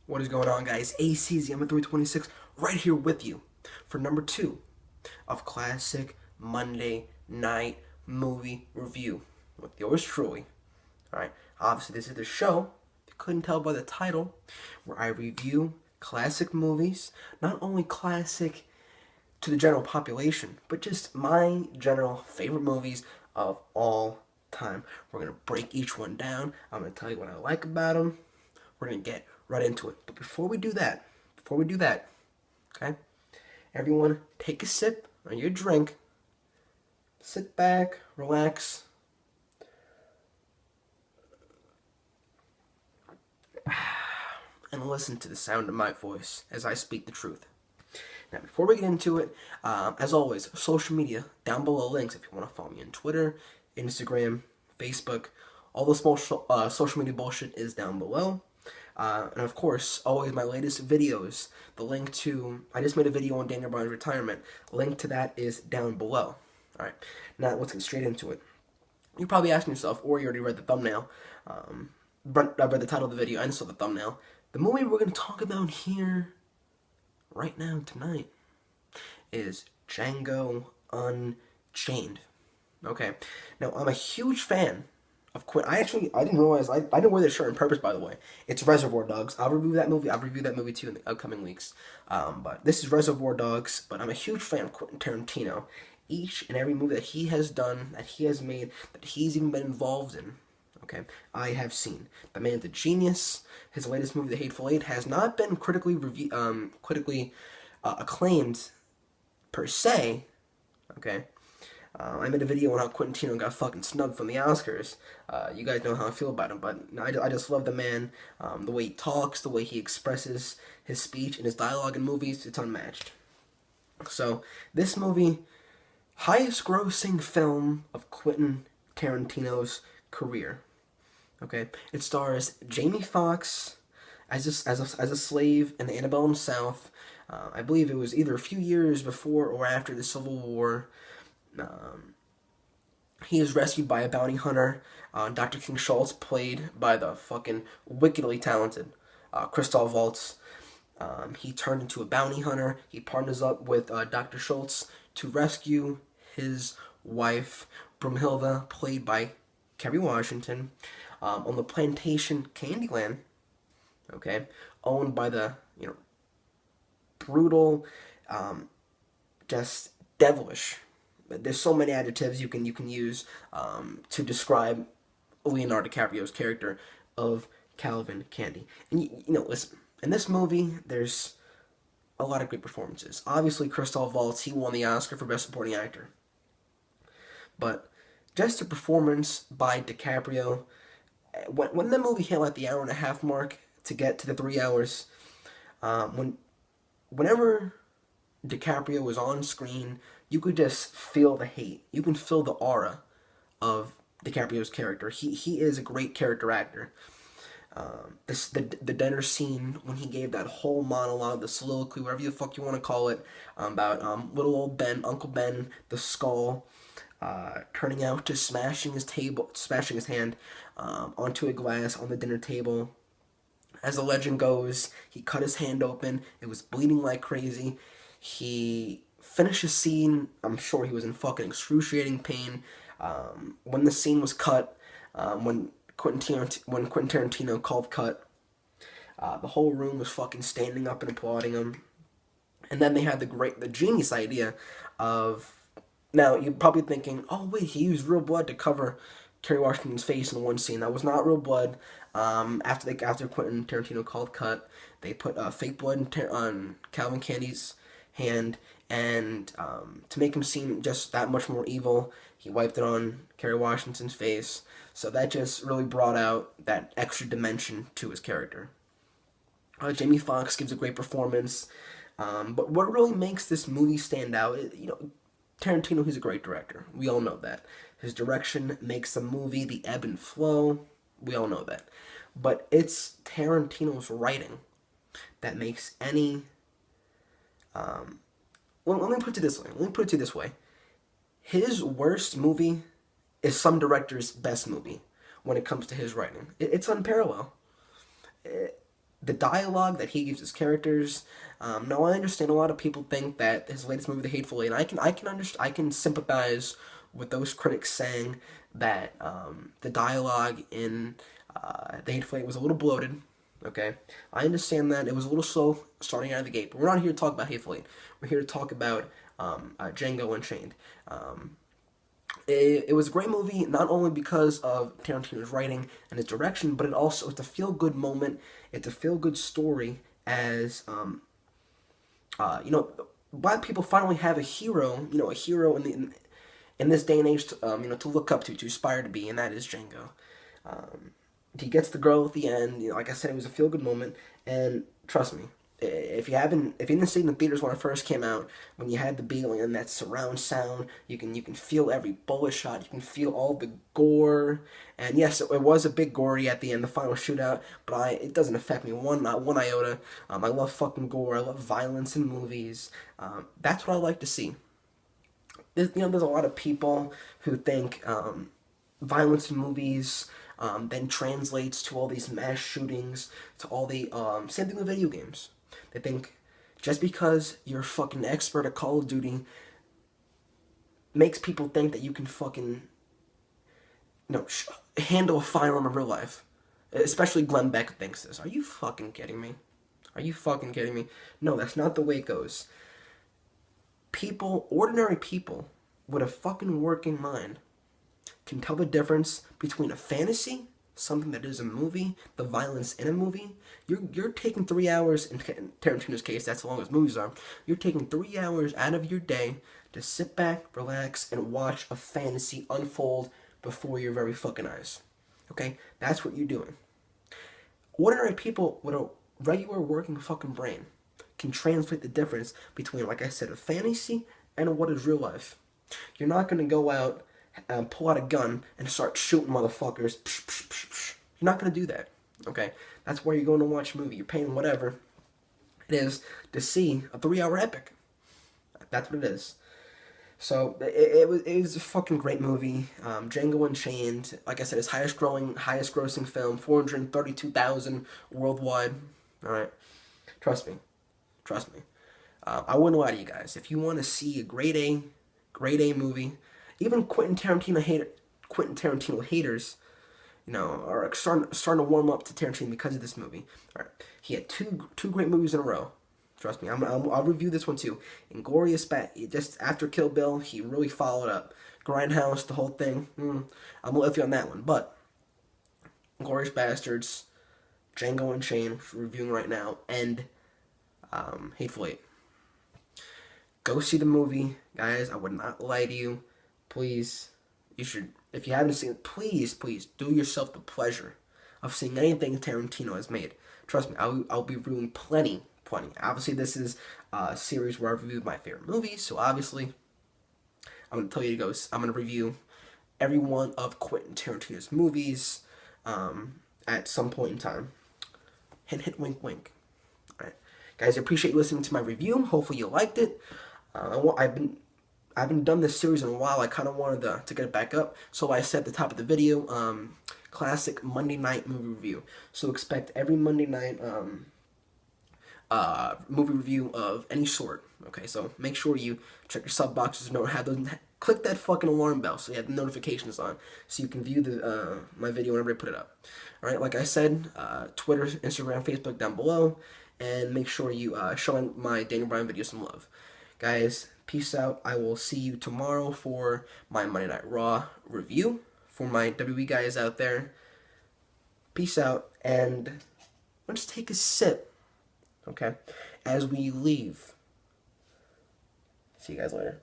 What is going on, guys? ACZ, I'm at 326 right here with you for number 2 of Classic Monday Night Movie Review with yours truly. Alright, obviously, this is the show, if you couldn't tell by the title, where I review classic movies, not only classic to the general population, but just my general favorite movies of all time. We're going to break each one down. I'm going to tell you what I like about them. We're going to get right into it. But before we do that, okay, everyone take a sip on your drink, sit back, relax, and listen to the sound of my voice as I speak the truth. Now, before we get into it, as always, social media, down below links if you want to follow me on Twitter, Instagram, Facebook, all the social media bullshit is down below. And of course, always my latest videos. The link to, I just made a video on Daniel Bryan's retirement. Link to that is down below. Alright, now let's get straight into it. You're probably asking yourself, or you already read the thumbnail, I read the title of the video and saw the thumbnail. The movie we're going to talk about here, right now, tonight, is Django Unchained. Okay, now I'm a huge fan of Quinn. I didn't realize, I didn't wear this shirt on purpose, by the way. It's Reservoir Dogs. I'll review that movie. I'll review that movie too in the upcoming weeks. But this is Reservoir Dogs, but I'm a huge fan of Quentin Tarantino. Each and every movie that he has done, that he has made, that he's even been involved in, okay, I have seen. The man's a genius. His latest movie, The Hateful Eight, has not been critically acclaimed per se, okay. I made a video on how Quentin Tarantino got fucking snubbed from the Oscars. You guys know how I feel about him, but I just love the man. The way he talks, the way he expresses his speech and his dialogue in movies, it's unmatched. So, this movie, highest grossing film of Quentin Tarantino's career. Okay, it stars Jamie Foxx as a slave in the antebellum South. I believe it was either a few years before or after the Civil War. He is rescued by a bounty hunter, Dr. King Schultz, played by the fucking wickedly talented Christoph Waltz. He turned into a bounty hunter. He partners up with Dr. Schultz to rescue his wife, Brumhilda, played by Kerry Washington, on the plantation Candyland, okay, owned by the, brutal, just devilish. There's so many adjectives you can use to describe Leonardo DiCaprio's character of Calvin Candy. And listen, in this movie, there's a lot of great performances. Obviously, Christoph Waltz, he won the Oscar for Best Supporting Actor. But just a performance by DiCaprio, when the movie hit like the hour and a half mark to get to the 3 hours, whenever DiCaprio was on screen, you could just feel the hate. You can feel the aura of DiCaprio's character. He is a great character actor. The dinner scene when he gave that whole monologue, the soliloquy, whatever the fuck you want to call it, about little old Ben, Uncle Ben, the skull, turning out to smashing his hand onto a glass on the dinner table. As the legend goes, he cut his hand open. It was bleeding like crazy. He finished the scene. I'm sure he was in fucking excruciating pain. When the scene was cut, when Quentin Tarantino called cut, the whole room was fucking standing up and applauding him. And then they had the genius idea of, now you're probably thinking, oh wait, he used real blood to cover Kerry Washington's face in one scene. That was not real blood. After Quentin Tarantino called cut, they put fake blood on Calvin Candy's hand, and to make him seem just that much more evil, he wiped it on Kerry Washington's face. So that just really brought out that extra dimension to his character. Jamie Foxx gives a great performance, but what really makes this movie stand out, Tarantino, he's a great director. We all know that. His direction makes the movie, the ebb and flow. We all know that. But it's Tarantino's writing that makes any... well, let me put it this way. His worst movie is some director's best movie when it comes to his writing. It's unparalleled. the dialogue that he gives his characters. Now I understand a lot of people think that his latest movie, The Hateful Eight, and I can sympathize with those critics saying that the dialogue in The Hateful Eight was a little bloated. Okay, I understand that it was a little slow starting out of the gate, but we're not here to talk about Hateful Eight. We're here to talk about Django Unchained. It was a great movie, not only because of Tarantino's writing and his direction, but it's a feel good moment. It's a feel good story as black people finally have a hero, a hero in this day and age, to look up to aspire to be, and that is Django. He gets the girl at the end. Like I said, it was a feel good moment, and trust me, if you didn't see it in the theaters when it first came out, when you had the Beagle and that surround sound, you can feel every bullet shot, you can feel all the gore, and yes, it was a bit gory at the end, the final shootout, but it doesn't affect me not one iota. I love fucking gore. I love violence in movies. That's what I like to see. There's a lot of people who think violence in movies then translates to all these mass shootings, to all the same thing with video games. They think just because you're a fucking expert at Call of Duty makes people think that you can fucking handle a firearm in real life. Especially Glenn Beck thinks this. Are you fucking kidding me? Are you fucking kidding me? No, that's not the way it goes. Ordinary people with a fucking working mind can tell the difference between a fantasy, something that is a movie, the violence in a movie. You're taking 3 hours, in Tarantino's case, that's as long as movies are, you're taking 3 hours out of your day to sit back, relax, and watch a fantasy unfold before your very fucking eyes. Okay? That's what you're doing. Ordinary people with a regular working fucking brain can translate the difference between, like I said, a fantasy and what is real life. You're not going to go out and pull out a gun and start shooting motherfuckers. You're not going to do that. Okay? That's why you're going to watch a movie. You're paying whatever it is to see a 3-hour epic. That's what it is. So it was a fucking great movie. Django Unchained, like I said, his highest grossing film, 432,000 worldwide. All right, trust me. I wouldn't lie to you guys. If you want to see a grade A movie, even Quentin Tarantino haters, are starting to warm up to Tarantino because of this movie. All right, he had two great movies in a row. Trust me, I'll review this one too. Inglourious Basterds, just after Kill Bill, he really followed up. Grindhouse, the whole thing. I'm gonna let you on that one. But Inglourious Basterds, Django Unchained, reviewing right now, and Hateful Eight. Go see the movie, guys. I would not lie to you. Please, you should. If you haven't seen it, please do yourself the pleasure of seeing anything Tarantino has made. Trust me, I'll be reviewing plenty. Obviously, this is a series where I reviewed my favorite movies, so obviously, I'm going to tell you to go. I'm going to review every one of Quentin Tarantino's movies at some point in time. Hint, wink, wink. All right, guys, I appreciate you listening to my review. Hopefully, you liked it. I haven't done this series in a while. I kind of wanted to get it back up, so I said at the top of the video, classic Monday night movie review. So expect every Monday night. Movie review of any sort. Okay, so make sure you check your sub boxes, click that fucking alarm bell so you have the notifications on, so you can view my video whenever I put it up. All right, like I said, Twitter, Instagram, Facebook down below, and make sure you show my Daniel Bryan video some love, guys. Peace out. I will see you tomorrow for my Monday Night Raw review. For my WWE guys out there, peace out, and let's take a sip. Okay, as we leave. See you guys later.